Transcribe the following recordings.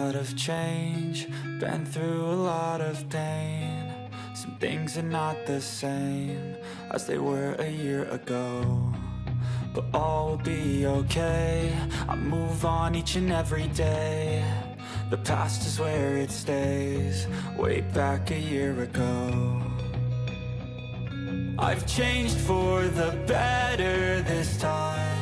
lot of change, been through a lot of pain. Some things are not the same as they were a year ago, but all will be okay. I move on each and every day. The past is where it stays, way back a year ago. I've changed for the better this time.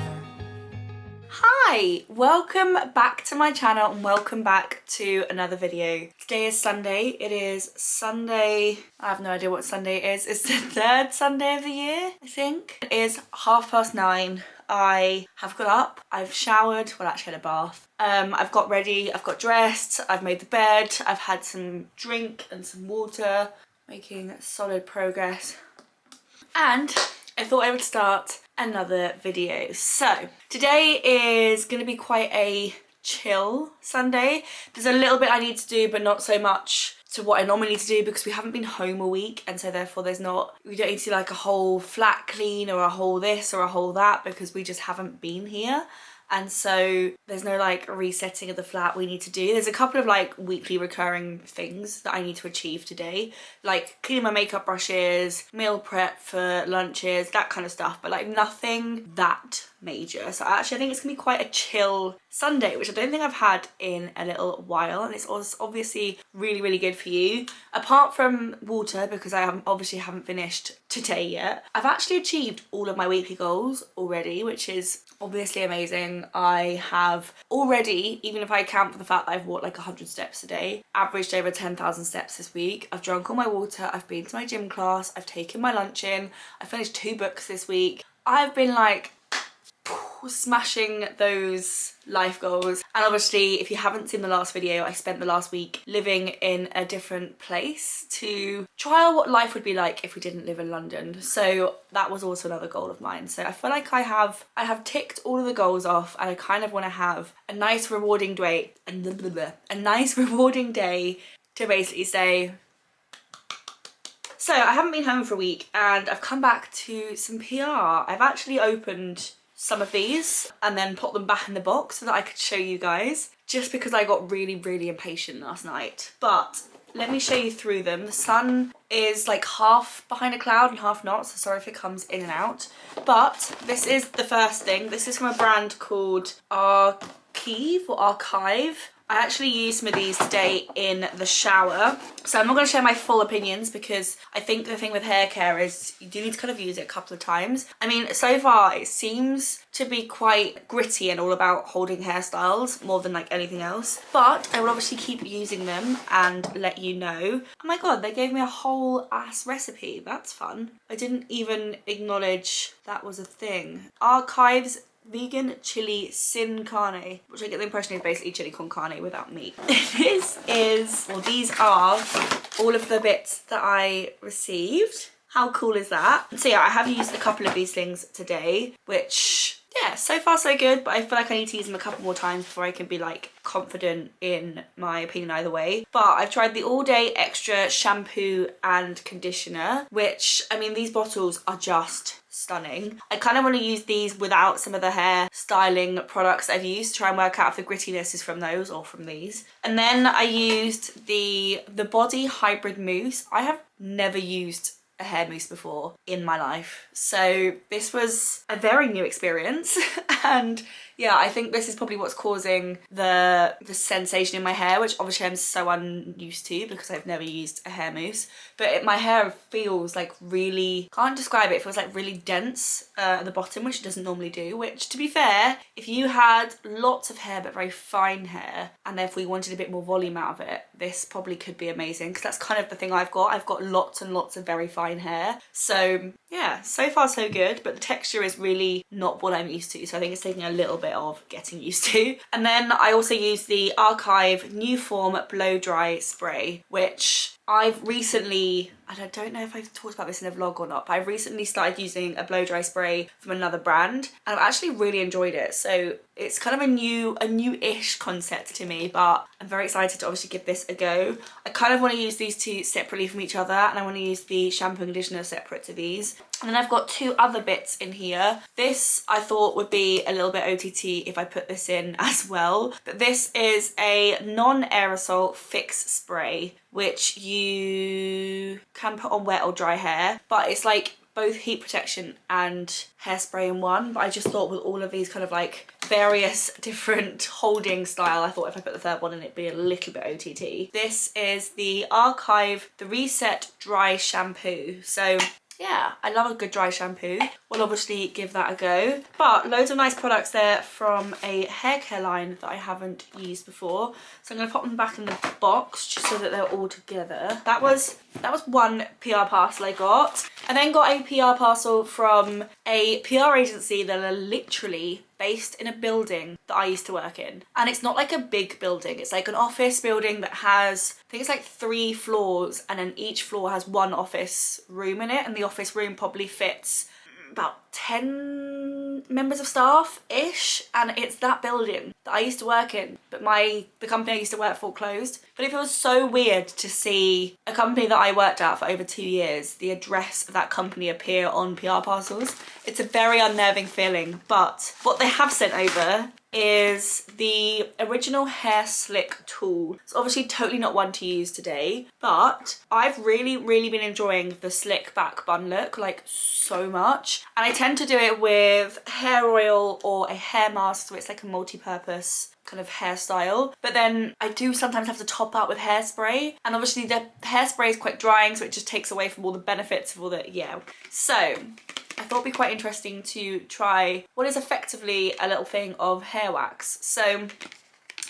Hi, welcome back to my channel and welcome back to another video. Today is Sunday. It is Sunday, I have no idea what Sunday is. It's the third Sunday of the year, I think. It is 9:30. I have got up, I've showered, well actually had a bath. I've got ready, I've got dressed, I've made the bed, I've had some drink and some water, making solid progress. And I thought I would start another video. So today is going to be quite a chill Sunday. There's a little bit I need to do, but not so much to what I normally need to do because we haven't been home a week, and so therefore we don't need to do like a whole flat clean or a whole this or a whole that because we just haven't been here. And so there's no like resetting of the flat we need to do. There's a couple of like weekly recurring things that I need to achieve today, like cleaning my makeup brushes, meal prep for lunches, that kind of stuff, but like nothing that major. So actually I think it's gonna be quite a chill Sunday, which I don't think I've had in a little while, and it's also obviously really good for you. Apart from water, because I obviously haven't finished today yet, I've actually achieved all of my weekly goals already, which is obviously amazing. I have already, even if I account for the fact that I've walked like 100 steps a day, averaged over 10,000 steps this week. I've drunk all my water, I've been to my gym class, I've taken my lunch in, I finished 2 books this week. I've been like smashing those life goals. And obviously if you haven't seen the last video, I spent the last week living in a different place to try out what life would be like if we didn't live in London. So that was also another goal of mine. So I feel like I have ticked all of the goals off, and I kind of want to have a nice rewarding day to basically say. So I haven't been home for a week and I've come back to some PR. I've actually opened some of these and then put them back in the box so that I could show you guys, just because I got really impatient last night. But let me show you through them. The sun is like half behind a cloud and half not, so sorry if it comes in and out. But this is the first thing. This is from a brand called Archive. I actually used some of these today in the shower. So I'm not going to share my full opinions because I think the thing with hair care is you do need to kind of use it a couple of times. I mean, so far it seems to be quite gritty and all about holding hairstyles more than like anything else. But I will obviously keep using them and let you know. Oh my god, they gave me a whole ass recipe. That's fun. I didn't even acknowledge that was a thing. Archives vegan chili sin carne, which I get the impression is basically chili con carne without meat. These are all of the bits that I received. How cool is that? So yeah, I have used a couple of these things today, which yeah, so far so good, but I feel like I need to use them a couple more times before I can be like confident in my opinion either way. But I've tried the All Day Extra shampoo and conditioner, which, I mean, these bottles are just stunning. I kind of want to use these without some of the hair styling products I've used to try and work out if the grittiness is from those or from these. And then I used the Body Hybrid Mousse. I have never used a hair mousse before in my life, so this was a very new experience. And yeah, I think this is probably what's causing the sensation in my hair, which obviously I'm so unused to because I've never used a hair mousse. But my hair feels like really, can't describe it, it feels like really dense at the bottom, which it doesn't normally do, which, to be fair, if you had lots of hair but very fine hair and therefore you wanted a bit more volume out of it, this probably could be amazing, because that's kind of the thing I've got lots and lots of very fine hair. So yeah, so far so good, but the texture is really not what I'm used to, so I think it's taking a little bit of getting used to. And then I also used the Archive New Form Blow Dry Spray, which I've recently, and I don't know if I've talked about this in a vlog or not, but I've recently started using a blow dry spray from another brand and I've actually really enjoyed it. So it's kind of a new-ish concept to me, but I'm very excited to obviously give this a go. I kind of want to use these two separately from each other, and I want to use the shampoo and conditioner separate to these. And then I've got 2 other bits in here. This I thought would be a little bit OTT if I put this in as well. But this is a non-aerosol fix spray, which you can put on wet or dry hair. But it's like both heat protection and hairspray in one. But I just thought with all of these kind of like various different holding style, I thought if I put the third one in it'd be a little bit OTT. This is the Archive, the Reset Dry Shampoo. So yeah, I love a good dry shampoo. We'll obviously give that a go. But loads of nice products there from a hair care line that I haven't used before. So I'm going to pop them back in the box just so that they're all together. That was one PR parcel I got. I then got a PR parcel from a PR agency that are literally based in a building that I used to work in. And it's not like a big building. It's like an office building that has, I think it's like 3 floors, and then each floor has 1 office room in it, and the office room probably fits about 10 members of staff-ish, and it's that building that I used to work in, but the company I used to work for closed. But it feels so weird to see a company that I worked at for over 2 years, the address of that company appear on PR parcels. It's a very unnerving feeling, but what they have sent over is the original hair slick tool. It's obviously totally not one to use today, but I've really been enjoying the slick back bun look like so much, and I tend to do it with hair oil or a hair mask, so it's like a multi-purpose kind of hairstyle. But then I do sometimes have to top out with hairspray, and obviously the hairspray is quite drying, so it just takes away from all the benefits of all the, yeah. So I thought it'd be quite interesting to try what is effectively a little thing of hair wax. So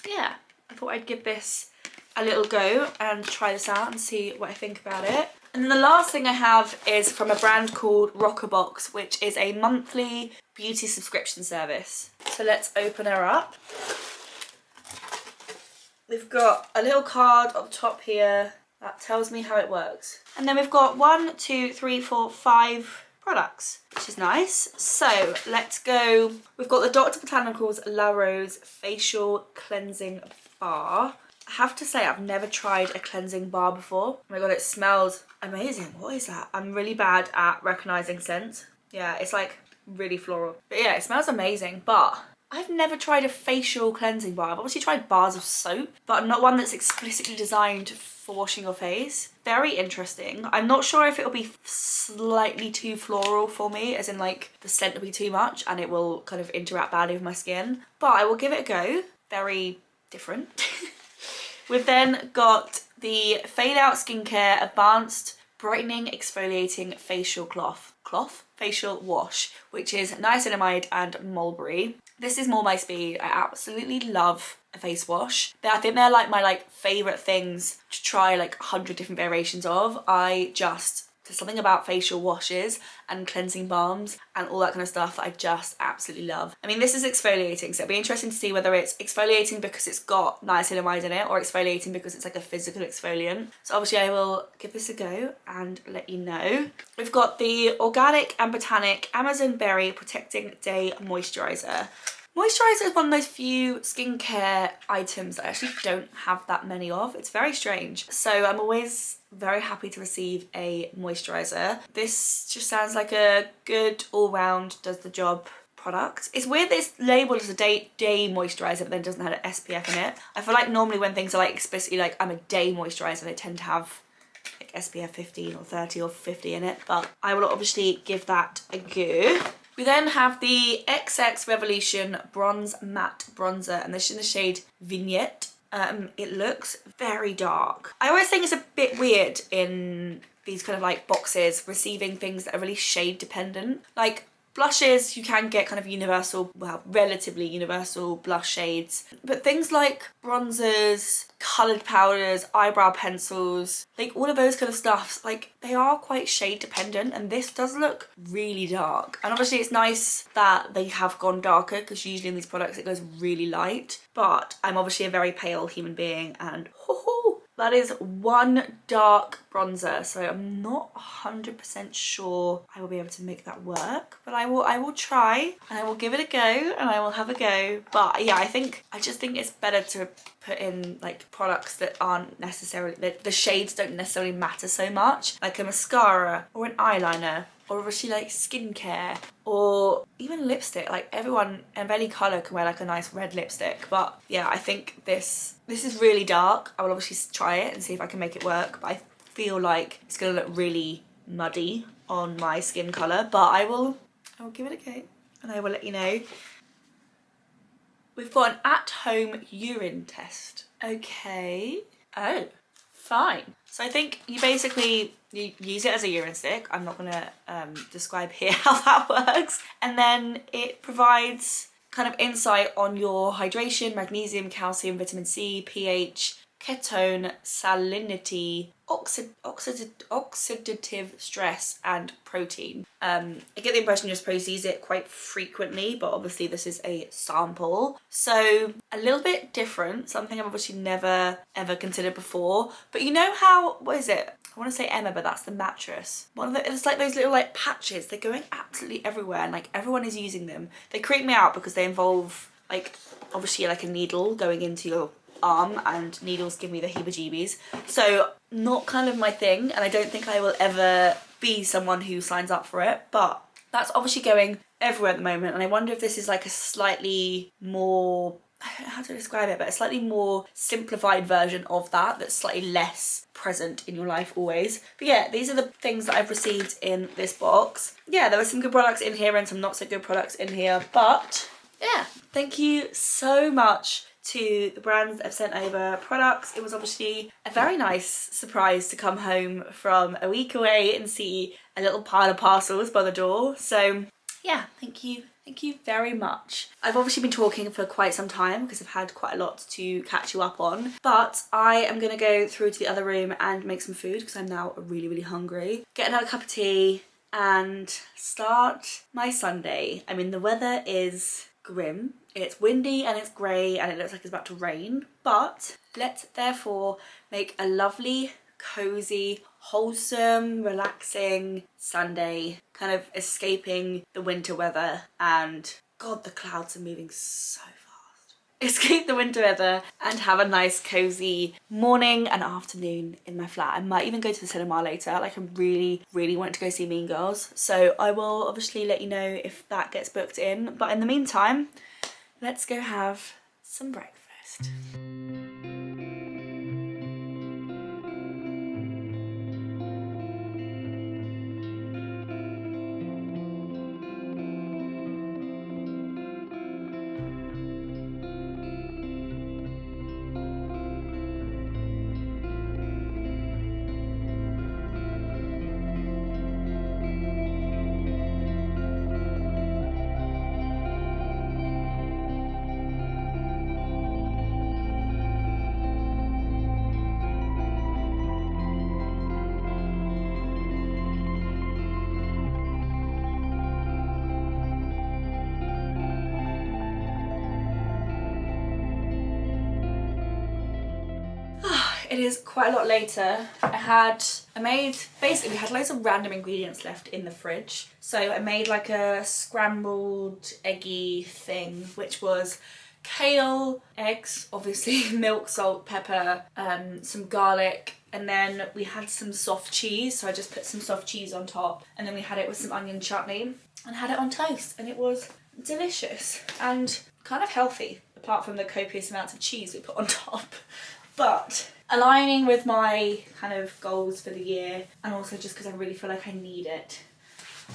yeah, I thought I'd give this a little go and try this out and see what I think about it. And then the last thing I have is from a brand called Rockerbox, which is a monthly beauty subscription service. So let's open her up. We've got a little card at the top here that tells me how it works. And then we've got 1, 2, 3, 4, 5 products, which is nice. So let's go. We've got the Dr. Botanicals La Rose Facial Cleansing Bar. I have to say I've never tried a cleansing bar before. Oh my god, it smells amazing. What is that? I'm really bad at recognising scents. Yeah, it's like really floral. But yeah, it smells amazing, but I've never tried a facial cleansing bar. I've obviously tried bars of soap, but not one that's explicitly designed for washing your face. Very interesting. I'm not sure if it'll be slightly too floral for me, as in like the scent will be too much and it will kind of interact badly with my skin, but I will give it a go. Very different. We've then got the Fade Out Skincare Advanced Brightening Exfoliating Facial Facial Wash, which is niacinamide and mulberry. This is more my speed. I absolutely love a face wash. I think they're like my favourite things to try like 100 different variations of. There's something about facial washes and cleansing balms and all that kind of stuff that I just absolutely love. I mean, this is exfoliating, so it'll be interesting to see whether it's exfoliating because it's got niacinamide in it or exfoliating because it's like a physical exfoliant. So obviously I will give this a go and let you know. We've got the Organic and Botanic Amazon Berry Protecting Day Moisturiser. Moisturiser is one of those few skincare items that I actually don't have that many of. It's very strange. So I'm always very happy to receive a moisturiser. This just sounds like a good all-round, does the job product. It's weird that it's labelled as a day moisturiser but then doesn't have an SPF in it. I feel like normally when things are like explicitly like I'm a day moisturiser, they tend to have like SPF 15 or 30 or 50 in it, but I will obviously give that a go. We then have the XX Revolution Bronze Matte Bronzer, and this is in the shade Vignette. It looks very dark. I always think it's a bit weird in these kind of like boxes receiving things that are really shade dependent. Like blushes, you can get kind of universal, well, relatively universal blush shades. But things like bronzers, coloured powders, eyebrow pencils, like all of those kind of stuff, like they are quite shade dependent, and this does look really dark. And obviously it's nice that they have gone darker because usually in these products it goes really light. But I'm obviously a very pale human being, and that is one dark bronzer, so I'm not 100% sure I will be able to make that work, but I will try and I will give it a go and I will have a go. But yeah, I just think it's better to put in like products that aren't necessarily, the shades don't necessarily matter so much, like a mascara or an eyeliner. or obviously like skincare, or even lipstick. Like everyone of any colour can wear like a nice red lipstick, but yeah, I think this is really dark. I will obviously try it and see if I can make it work, but I feel like it's gonna look really muddy on my skin colour, but I will give it a go and I will let you know. We've got an at-home urine test. Okay. Oh, fine. So I think you basically, you use it as a urine stick. I'm not gonna describe here how that works. And then it provides kind of insight on your hydration, magnesium, calcium, vitamin C, pH, ketone, salinity, oxidative stress, and protein. I get the impression you're supposed to use it quite frequently, but obviously this is a sample. So a little bit different, something I've obviously never ever considered before. But you know how, what is it? I want to say Emma, but that's the mattress. It's like those little like patches. They're going absolutely everywhere and like everyone is using them. They creep me out because they involve like obviously like a needle going into your arm, and needles give me the heebie-jeebies. So not kind of my thing, and I don't think I will ever be someone who signs up for it, but that's obviously going everywhere at the moment, and I wonder if this is like a slightly more, I don't know how to describe it, but a slightly more simplified version of that that's slightly less present in your life always. But yeah, these are the things that I've received in this box. Yeah, there were some good products in here and some not so good products in here, but yeah, thank you so much to the brands that have sent over products. It was obviously a very nice surprise to come home from a week away and see a little pile of parcels by the door. So yeah, thank you very much. I've obviously been talking for quite some time because I've had quite a lot to catch you up on, but I am gonna go through to the other room and make some food because I'm now really hungry. Get another cup of tea and start my Sunday. I mean, the weather is grim. It's windy and it's grey and it looks like it's about to rain, but let's therefore make a lovely, cozy, wholesome, relaxing Sunday, kind of escaping the winter weather. And God, the clouds are moving so fast. Escape the winter weather and have a nice cozy morning and afternoon in my flat. I might even go to the cinema later. Like, I really want to go see Mean Girls, so I will obviously let you know if that gets booked in. But in the meantime, let's go have some breakfast. It is quite a lot later. Basically we had loads of random ingredients left in the fridge. So I made like a scrambled eggy thing, which was kale, eggs, obviously, milk, salt, pepper, some garlic, and then we had some soft cheese. So I just put some soft cheese on top, and then we had it with some onion chutney and had it on toast, and it was delicious and kind of healthy, apart from the copious amounts of cheese we put on top. But aligning with my kind of goals for the year, and also just because I really feel like I need it,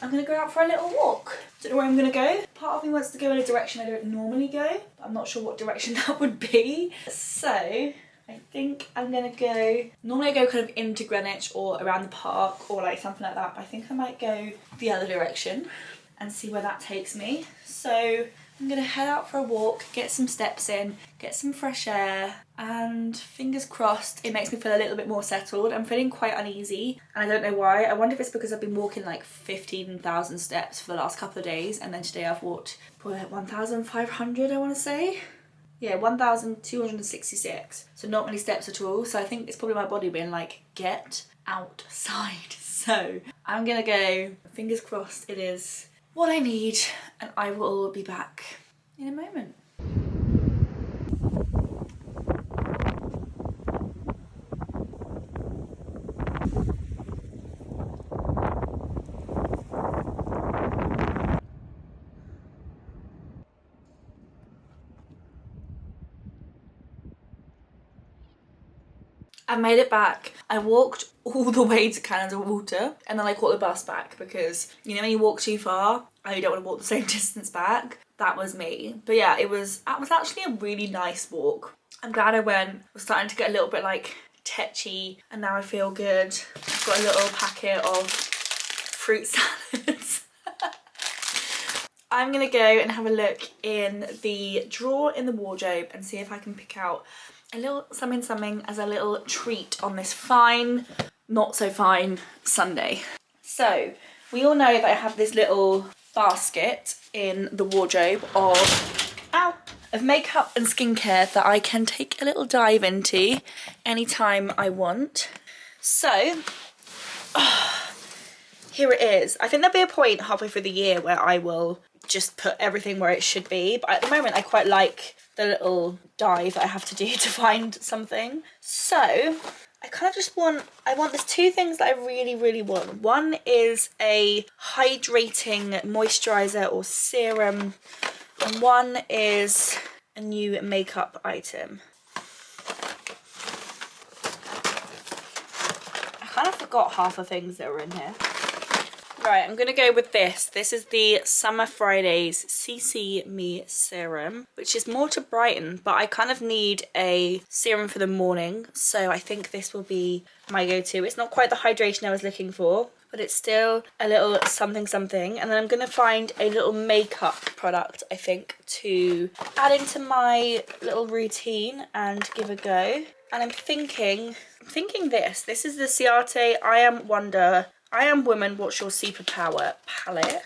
I'm gonna go out for a little walk. Don't know where I'm gonna go. Part of me wants to go in a direction I don't normally go, but I'm not sure what direction that would be. So I think I'm gonna go, normally I go kind of into Greenwich or around the park or like something like that, but I think I might go the other direction and see where that takes me. So I'm gonna head out for a walk, get some steps in, get some fresh air, and fingers crossed it makes me feel a little bit more settled. I'm feeling quite uneasy and I don't know why. I wonder if it's because I've been walking like 15,000 steps for the last couple of days, and then today I've walked probably like 1,500, I want to say. Yeah, 1,266. So not many steps at all. So I think it's probably my body being like, get outside. So I'm gonna go, fingers crossed it is what I need, and I will be back in a moment. I made it back. I walked all the way to Canada Water and then I caught the bus back because, you know, when you walk too far and you don't want to walk the same distance back, that was me. But yeah, it was actually a really nice walk. I'm glad I went. I was starting to get a little bit like tetchy and now I feel good. I've got a little packet of fruit salads. I'm gonna go and have a look in the drawer in the wardrobe and see if I can pick out a little something as a little treat on this fine, not so fine Sunday. So we all know that I have this little basket in the wardrobe of makeup and skincare that I can take a little dive into anytime I want. So here it is. I think there'll be a point halfway through the year where I will just put everything where it should be, but at the moment I quite like the little dive I have to do to find something. So I kind of just want, there's two things that I really want. One is a hydrating moisturizer or serum, and one is a new makeup item. I kind of forgot half the things that were in here. Right, I'm gonna go with this. This is the Summer Fridays CC Me Serum, which is more to brighten, but I kind of need a serum for the morning, so I think this will be my go-to. It's not quite the hydration I was looking for, but it's still a little something. And then I'm gonna find a little makeup product, I think, to add into my little routine and give a go. And I'm thinking this. This is the Ciate I Am Woman, What's Your Superpower palette.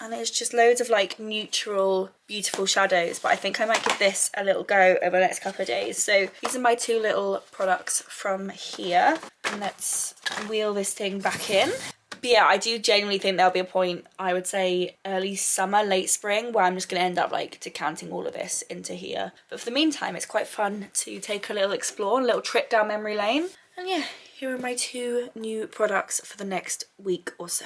And it's just loads of like neutral, beautiful shadows. But I think I might give this a little go over the next couple of days. So these are my two little products from here. And let's wheel this thing back in. But yeah, I do genuinely think there'll be a point, I would say early summer, late spring, where I'm just going to end up like decanting all of this into here. But for the meantime, it's quite fun to take a little explore, a little trip down memory lane. And yeah, here are my two new products for the next week or so.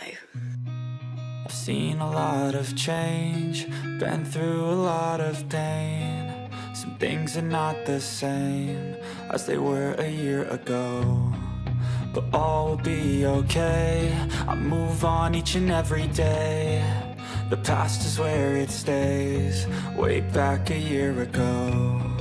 I've seen a lot of change, been through a lot of pain. Some things are not the same as they were a year ago, but all will be okay. I move on each and every day. The past is where it stays, way back a year ago.